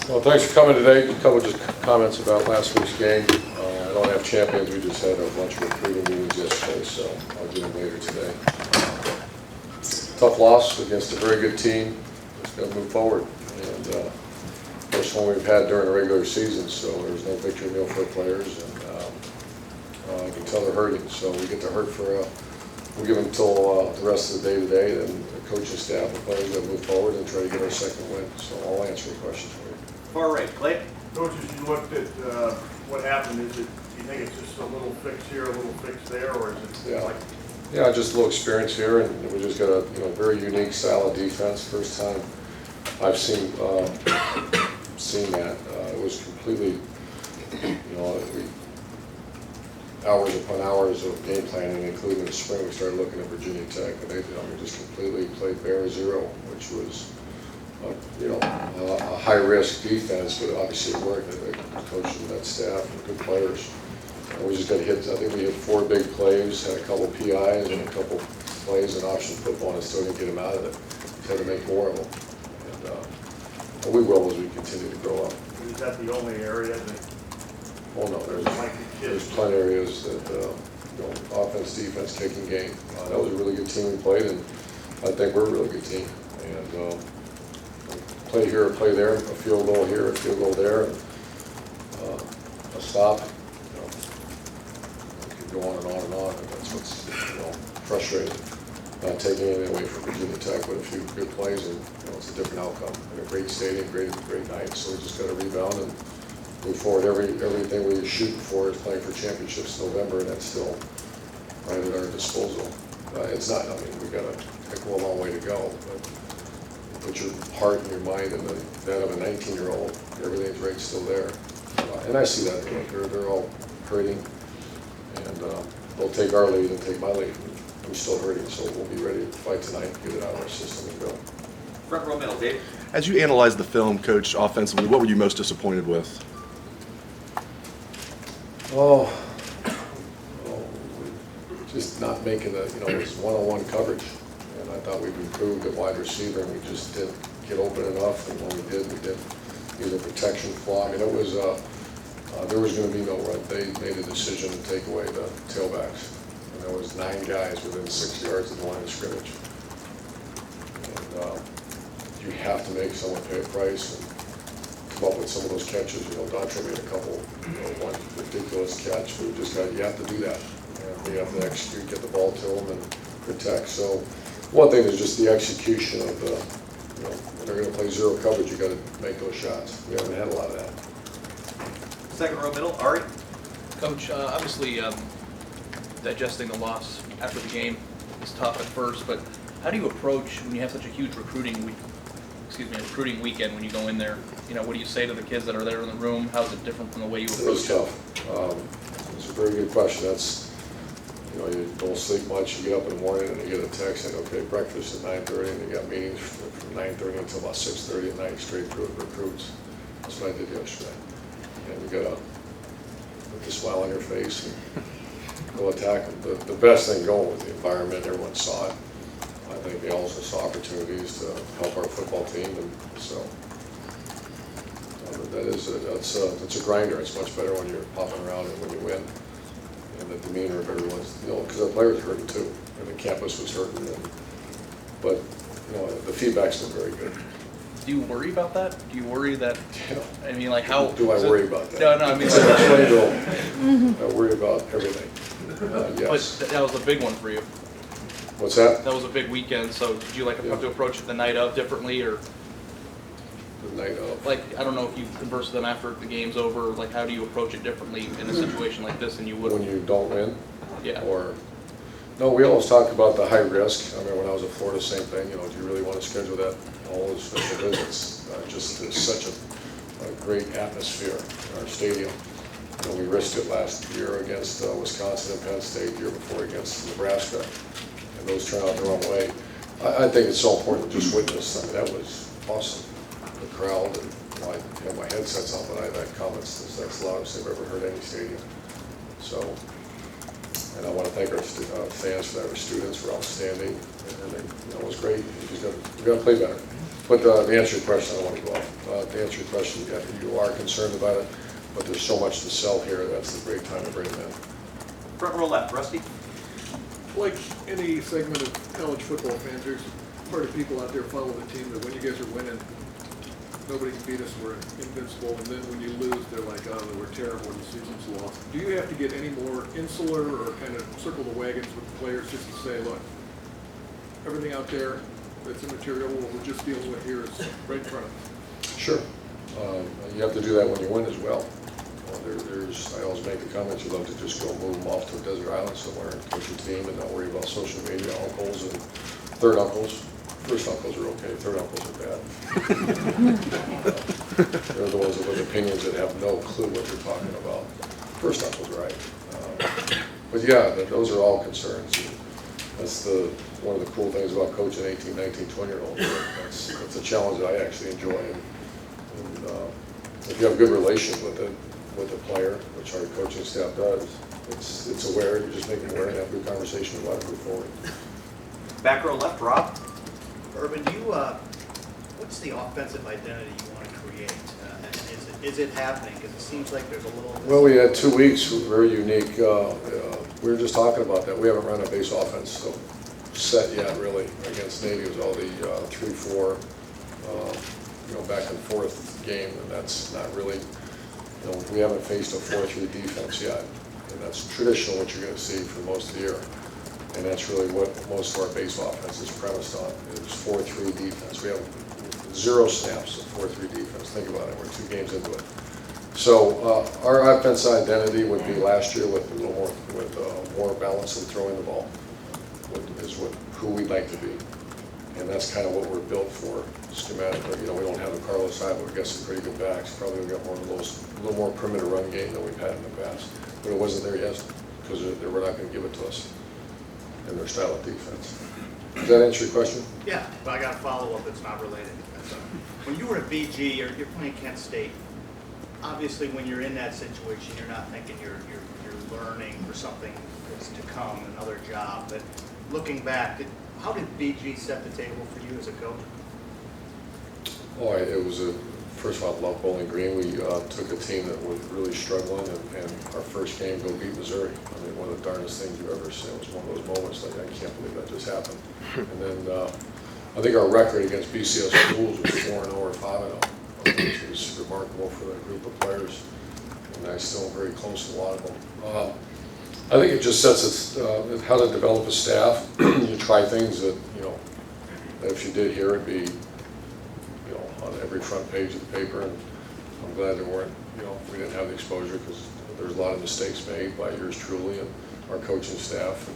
Well, thanks for coming today. A couple just comments about last week's game. I don't have champions. We just had a bunch of recruiting meetings yesterday, so I'll do them later today. Tough loss against a very good team. Just got to move forward. And first one we've had during the regular season, so there's no victory meal for players. And I can tell they're hurting, so we get to hurt for we'll give them until the rest of the day today, then the coaching staff and players will move forward and try to get our second win. So I'll answer your questions for you. Far right, Clay. Coach, as you looked at what happened, do you think it's just a little fix here, a little fix there, or is it like? Yeah, just a little experience here, and we just got a very unique style of defense. First time I've seen that. It was completely, hours upon hours of game planning, including in the spring. We started looking at Virginia Tech, and they just completely played bare zero, which was a high-risk defense, but obviously it worked. The coach and that staff and good players. And we just got hit. I think we had 4 big plays, had a couple PIs and a couple plays in option football, and still didn't get them out of it. So had to make more of them. And we will as we continue to grow up. Is that the only area that? Oh no, there's plenty of areas that offense, defense, kicking game. That was a really good team we played, and I think we're a really good team. And play here, a play there, a field goal here, a field goal there, and a stop. Keep going and on and on, and that's what's frustrating. Not taking anything away from Virginia Tech, but a few good plays, and it's a different outcome. And a great stadium, great night. So we just got to rebound and move forward. Everything we shoot for is playing for championships in November, and that's still right at our disposal. It's not. I mean, we got a long way to go, but put your heart and your mind in that of a 19-year-old. Everything's right still there, and I see that they're all hurting, and they'll take our lead and take my lead. I'm still hurting, so we'll be ready to fight tonight, get it out of our system, and go. Front row middle, Dave. As you analyze the film, Coach, offensively, what were you most disappointed with? Just not making it was one-on-one coverage, and I thought we'd improved at wide receiver, and we just didn't get open enough, and when we did either protection flaw. I mean, it was there was going to be no run. They made a decision to take away the tailbacks, and there was 9 guys within 6 yards of the line of scrimmage. And you have to make someone pay a price and come up with some of those catches. Dontre made a couple, one ridiculous catch. But you have to do that. And you have to execute, get the ball to them, and protect. So one thing is just the execution of the, when they're going to play zero coverage, you got to make those shots. We haven't had a lot of that. Second row middle, Ari. Coach, obviously digesting the loss after the game is tough at first, but how do you approach when you have such a huge recruiting weekend when you go in there? What do you say to the kids that are there in the room? How is it different from the way you approach it? It's tough. It's a very good question. That's, you don't sleep much. You get up in the morning and you get a text saying, okay, breakfast at 9:30, and you got meetings from 9:30 until about 6:30 at night, straight through recruits. That's what I did yesterday. And you got to put the smile on your face and go attack them. The best thing going was the environment. Everyone saw it. I think they also saw opportunities to help our football team, and so that's a grinder. It's much better when you're popping around and when you win, and the demeanor of everyone's, because the players are hurting too, and the campus was hurting, but the feedback's been very good. Do you worry about that? Do you worry that? I mean, like how? Do I worry about that? No, I mean, I worry about everything. Yes. But that was a big one for you. What's that? That was a big weekend. So did you have to approach it the night of differently, or? The night of. I don't know if you converse with them after the game's over. Like, how do you approach it differently in a situation like this than you would? When you don't win? Yeah. Or, no, we always talk about the high risk. I remember when I was at Florida, same thing. Do you really want to schedule that, all those special visits? Just it's such a great atmosphere in our stadium. We risked it last year against Wisconsin and Penn State, the year before against Nebraska, and those turned out the wrong way. I think it's so important to just witness. I mean, that was awesome. The crowd, and I have my headsets on, but I've had comments that's the loudest they've ever heard any stadium. So, and I want to thank our fans for that. Our students were outstanding, and it was great. We got to play better. But to answer your question, I don't want to go off. to answer your question, yeah, you are concerned about it, but there's so much to sell here, that's the great time to bring them in. Front row left, Rusty. Like any segment of college football fans, there's part of people out there follow the team that when you guys are winning, nobody can beat us, we're invincible, and then when you lose, they're like, oh, we're terrible, the season's lost. Do you have to get any more insular or kind of circle the wagons with the players just to say, look, everything out there that's immaterial, what we're just dealing with here is right in front of us? Sure. You have to do that when you win as well. I always make the comment, you love to just go move them off to a desert island somewhere and coach your team and not worry about social media, uncles and third uncles. First uncles are okay, third uncles are bad. They're the ones with opinions that have no clue what you're talking about. First uncles are right. But yeah, those are all concerns. That's one of the cool things about coaching 18, 19, 20-year-olds. That's a challenge that I actually enjoy. And if you have a good relationship with the player, which our coaching staff does, it's aware, you just make them aware and have a good conversation about it, move forward. Back row left, Rob. Urban, what's the offensive identity you want to create? And is it happening? Because it seems like there's a little... Well, we had 2 weeks, very unique. We were just talking about that. We haven't run a base offense so set yet, really, against Navy. It was all the 3-4, back and forth game, and that's not really, we haven't faced a 4-3 defense yet. And that's traditional what you're going to see for most of the year. And that's really what most of our base offense is premised on, is 4-3 defense. We have 0 snaps of 4-3 defense. Think about it, we're 2 games into it. So our offense identity would be last year with a little more, more balance in throwing the ball, who we'd like to be. And that's kind of what we're built for schematically. We don't have a Carlos Hyde, but we've got some pretty good backs. Probably we've got a little more perimeter run game than we've had in the past. But it wasn't there yet because they were not going to give it to us in their style of defense. Does that answer your question? Yeah, but I got a follow-up that's not related. When you were at BG, you're playing Kent State. Obviously, when you're in that situation, you're not thinking you're learning for something that's to come, another job. But looking back, how did BG set the table for you as a coach? Oh, it was first of all, I love Bowling Green. We took a team that was really struggling, and our first game, go beat Missouri. I mean, one of the darndest things you've ever seen. It was one of those moments like, I can't believe that just happened. And then I think our record against BCS schools was 4-0 or 5-0, which was remarkable for that group of players. And I still am very close to a lot of them. I think it just sets how to develop a staff. You try things that, that if you did here, it'd be, on every front page of the paper. And I'm glad there weren't, we didn't have the exposure because there's a lot of mistakes made by yours truly and our coaching staff.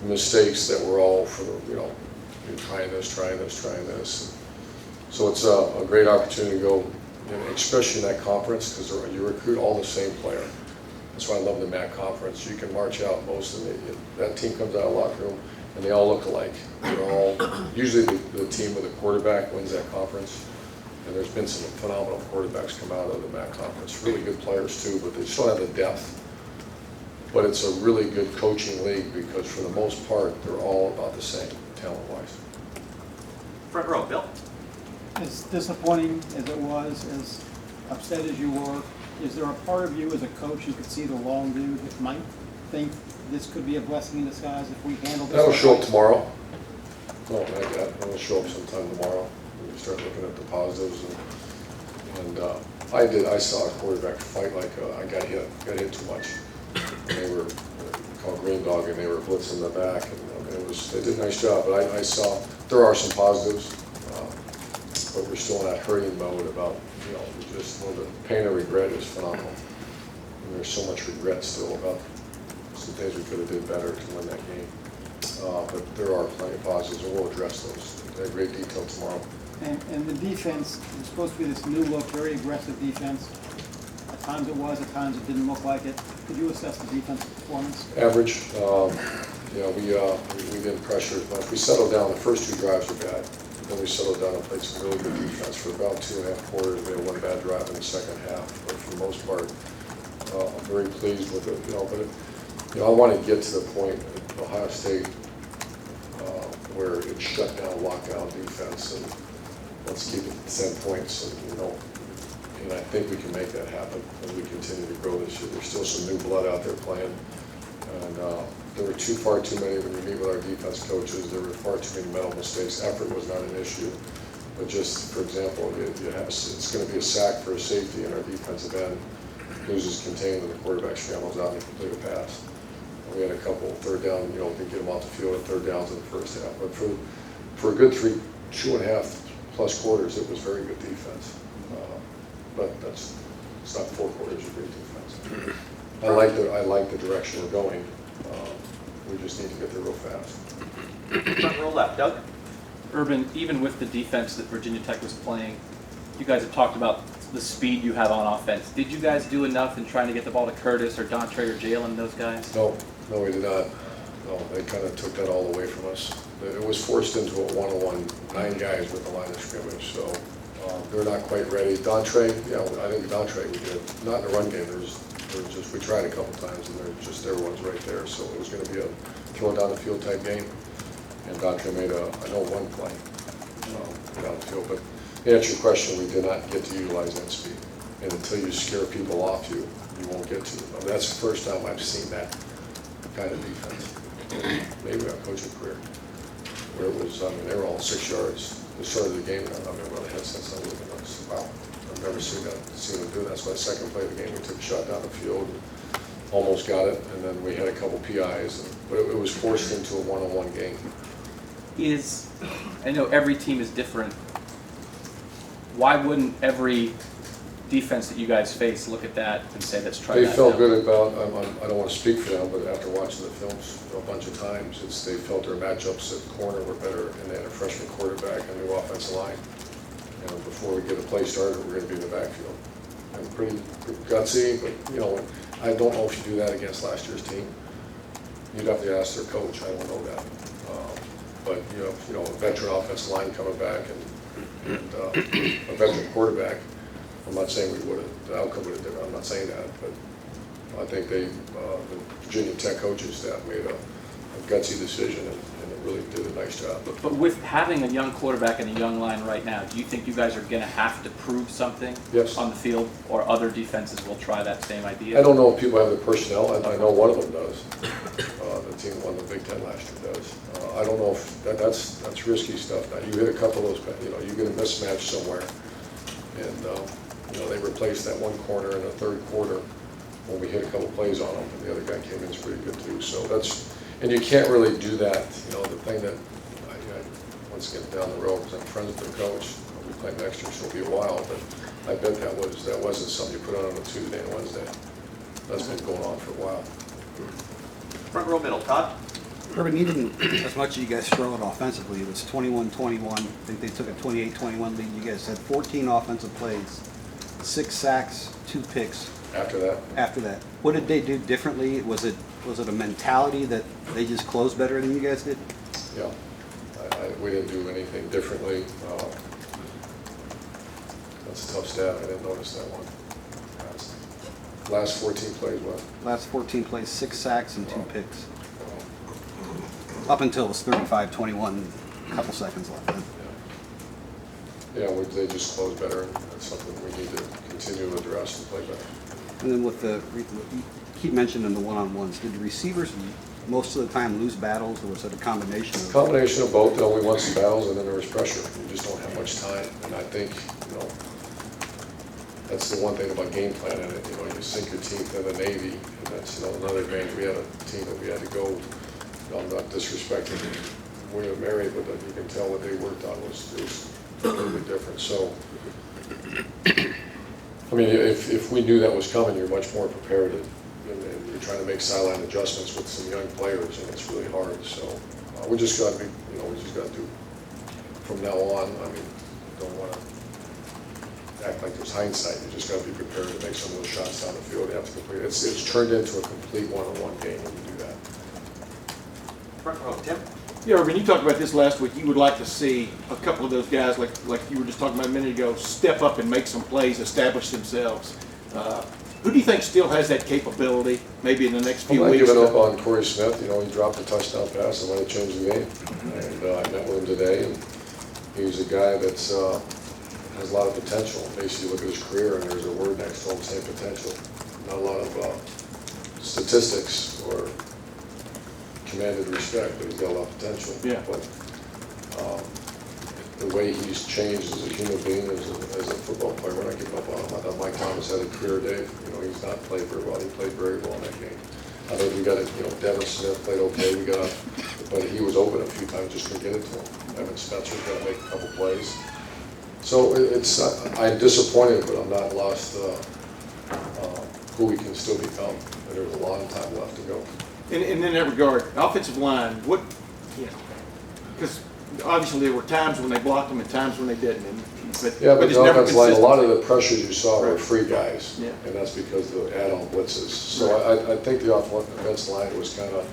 And mistakes that were all for the, you're trying this. So it's a great opportunity to go, especially in that conference, because you recruit all the same player. That's why I love the MAC conference. You can march out most of that team comes out of the locker room and they all look alike. They're all, usually the team with a quarterback wins that conference. And there's been some phenomenal quarterbacks come out of the MAC conference. Really good players too, but they just don't have the depth. But it's a really good coaching league because for the most part, they're all about the same, talent-wise. Front row, Bill. As disappointing as it was, as upset as you were, is there a part of you as a coach you could see the long view that might think this could be a blessing in disguise if we handle this? That'll show up tomorrow. No, not yet. It'll show up sometime tomorrow. We start looking at the positives. And I saw a quarterback fight like I got hit too much. And they were called green dog, and they were blitzing the back. And they did a nice job. But I saw there are some positives, but we're still in that hurting mode about the pain and regret is phenomenal. And there's so much regret still about some things we could have did better to win that game. But there are plenty of positives, and we'll address those in great detail tomorrow. And the defense is supposed to be this new look, very aggressive defense. At times it was, at times it didn't look like it. Could you assess the defensive performance? Average. We didn't pressure as much. We settled down. The first 2 drives were bad. Then we settled down and played some really good defense for about 2.5 quarters. We had 1 bad drive in the second half, but for the most part, I'm very pleased with it. But I want to get to the point at Ohio State where it shut down lockdown defense, and let's keep it 10 points, and I think we can make that happen as we continue to grow this year. There's still some new blood out there playing, and there were far too many when you meet with our defense coaches. There were far too many mental mistakes. Effort was not an issue, but just, for example, it's going to be a sack for a safety, and our defensive end loses contained, and the quarterback scrambles out and complete a pass. And we had a couple third down, didn't get them off the field at third downs in the first half. But for a good 2.5 plus quarters, it was very good defense. But it's not 4 quarters of great defense. I like the direction we're going. We just need to get there real fast. Front row left, Doug. Urban, even with the defense that Virginia Tech was playing, you guys have talked about the speed you have on offense. Did you guys do enough in trying to get the ball to Curtis or Dontre or Jalen, those guys? No, we did not. No, they kind of took that all away from us. It was forced into a 1-on-1, 9 guys with the line of scrimmage, so they're not quite ready. Dontre, I think Dontre we did. Not in the run game. We tried a couple times, and everyone's right there. So it was going to be a throw down the field type game. And Dontre made one play down the field. But to answer your question, we did not get to utilize that speed. And until you scare people off you won't get to them. I mean, that's the first time I've seen that kind of defense. Maybe our coaching career, where it was, they were all 6 yards. The start of the game, well, the headsets, I looked at us, wow, I've never seen them do that. That's my second play of the game. We took a shot down the field, and almost got it, and then we had a couple PIs, but it was forced into a 1-on-1 game. I know every team is different. Why wouldn't every defense that you guys face look at that and say, let's try that? They felt good about, I don't want to speak for them, but after watching the films a bunch of times, they felt their matchups at corner were better, and they had a freshman quarterback and a new offensive line. And before we get a play started, we're going to be in the backfield. And pretty gutsy, but I don't know if you do that against last year's team. You'd have to ask their coach. I don't know that. But a veteran offensive line coming back and a veteran quarterback. I'm not saying the outcome would have different. I'm not saying that, but I think the Virginia Tech coaching staff made a gutsy decision and it really did a nice job. But with having a young quarterback and a young line right now, do you think you guys are going to have to prove something on the field, or other defenses will try that same idea? I don't know if people have the personnel, and I know one of them does. The team that won the Big Ten last year does. I don't know if that's risky stuff. Now, you hit a couple of those, you get a mismatch somewhere, and they replaced that one corner in the third quarter when we hit a couple plays on them, and the other guy came in pretty good too. So and you can't really do that. The thing that once again down the road, because I'm friends with the coach, we play next year, so it'll be a while, but I bet that wasn't something you put on a Tuesday and Wednesday. That's been going on for a while. Front row middle, Todd. Urban, you didn't, as much as you guys struggled offensively, it was 21-21. I think they took a 28-21 lead. You guys had 14 offensive plays, 6 sacks, 2 picks. After that. What did they do differently? Was it a mentality that they just closed better than you guys did? Yeah. We didn't do anything differently. That's a tough stat. I didn't notice that one. Last 14 plays, what? Last 14 plays, 6 sacks and 2 picks. Up until it was 35-21, a couple seconds left. Yeah, they just closed better, and that's something we need to continue to address and play better. And then with you keep mentioning the one-on-ones, did the receivers most of the time lose battles, or was it a combination of? Combination of both. We won some battles, and then there was pressure. You just don't have much time, and I think that's the one thing about game planning. You sink your teeth in the Navy, and that's another advantage. We had a team that we had to go. I'm not disrespecting William Mary, but you can tell what they worked on was a little bit different. So, I mean, if we knew that was coming, you're much more prepared. And you're trying to make sideline adjustments with some young players, and it's really hard. So, we just got to be, we just got to do from now on. I mean, don't want to act like there's hindsight. You just got to be prepared to make some of those shots down the field. You have to complete. It's turned into a complete one-on-one game when you do that. Front row, Tim. Yeah, Urban, you talked about this last week. You would like to see a couple of those guys, like you were just talking about a minute ago, step up and make some plays, establish themselves. Who do you think still has that capability, maybe in the next few I'm not weeks? giving up on Corey Smith. He dropped a touchdown pass and let it change the game. And I met with him today, and he's a guy that's has a lot of potential. Basically, look at his career, and there's a word next to him saying potential. Not a lot of statistics or commanded respect, but he's got a lot of potential. Yeah. But the way he's changed as a human being, as a football player, we're not giving up on him. I thought Mike Thomas had a career day. You know, he's not played very well. He played very well in that game. I think we got it. You know, Devin Smith played okay. We got, but he was open a few times, just couldn't get it to him. Evan Spencer's got to make a couple plays. So it's I'm disappointed, but I'm not lost who we can still become. And there's a long time left to go. And in that regard, offensive line, what, you know, because obviously there were times when they blocked them and times when they didn't. But Yeah, but it's the never offensive line, a consistent. lot of the pressures you saw were Right. free guys, Yeah. and that's because of the add-on blitzes. So I think the offensive line was kind of,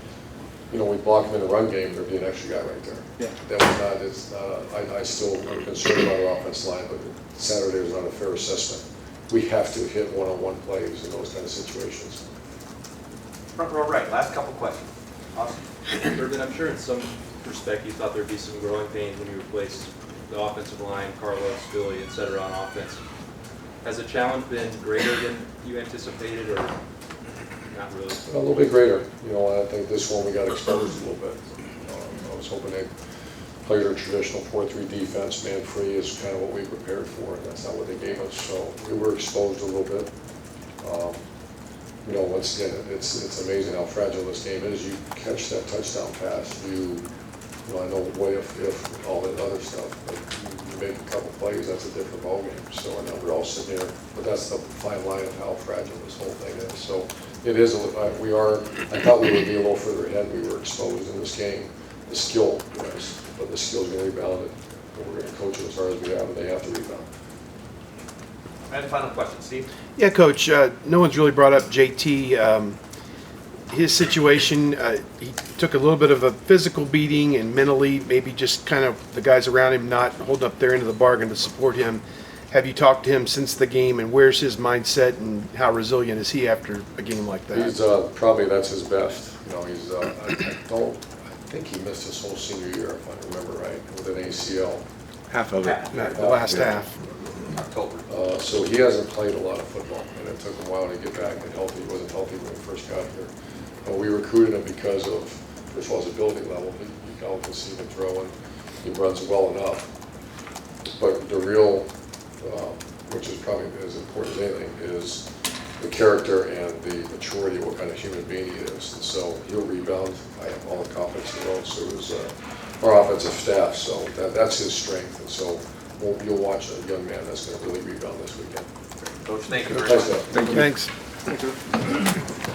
you know, we block them in the run game, there'd be an extra guy right there. Yeah. That was not, it's not, I still am concerned about our offensive line, but Saturday was not a fair assessment. We have to hit one-on-one plays in those kind of situations. Front row right, last couple questions. Austin? Urban, I'm sure in some respect you thought there'd be some growing pains when you replaced the offensive line, Carlos, Philly, et cetera, on offense. Has the challenge been greater than you anticipated, or not really? A little bit greater, you know, I think this one we got exposed a little bit. I was hoping they played their traditional 4-3 defense, man free is kind of what we prepared for, and that's not what they gave us. So we were exposed a little bit. You know, once again, it's amazing how fragile this game is. You catch that touchdown pass, you know, I know what if all that other stuff, but you make a couple plays, that's a different ballgame. So I know we're all sitting here, but that's the fine line of how fragile this whole thing is. So it is, I thought we would be a little further ahead. We were exposed in this game. The skill was, but the skill's going to rebound it. And we're going to coach it as hard as we have, and they have to rebound. And final question, Steve? Yeah, Coach, no one's really brought up JT. His situation, he took a little bit of a physical beating and mentally, maybe just kind of the guys around him not holding up their end of the bargain to support him. Have you talked to him since the game, and where's his mindset, and how resilient is he after a game like that? He's probably, that's his best. You know, he's, I think he missed his whole senior year, if I remember right, with an ACL. Half of it, the last half. October. So he hasn't played a lot of football, and it took him a while to get back and healthy. He wasn't healthy when he first got here. We recruited him because of, first of all, his ability level. You can see him throwing. He runs well enough. But the real, which is probably as important as anything, is the character and the maturity of what kind of human being he is. And so he'll rebound. I have all the confidence in the world. So is our offensive staff. So that's his strength. And so you'll watch a young man that's going to really rebound this weekend. Coach, thank you very much. Thanks, Doug. Thanks.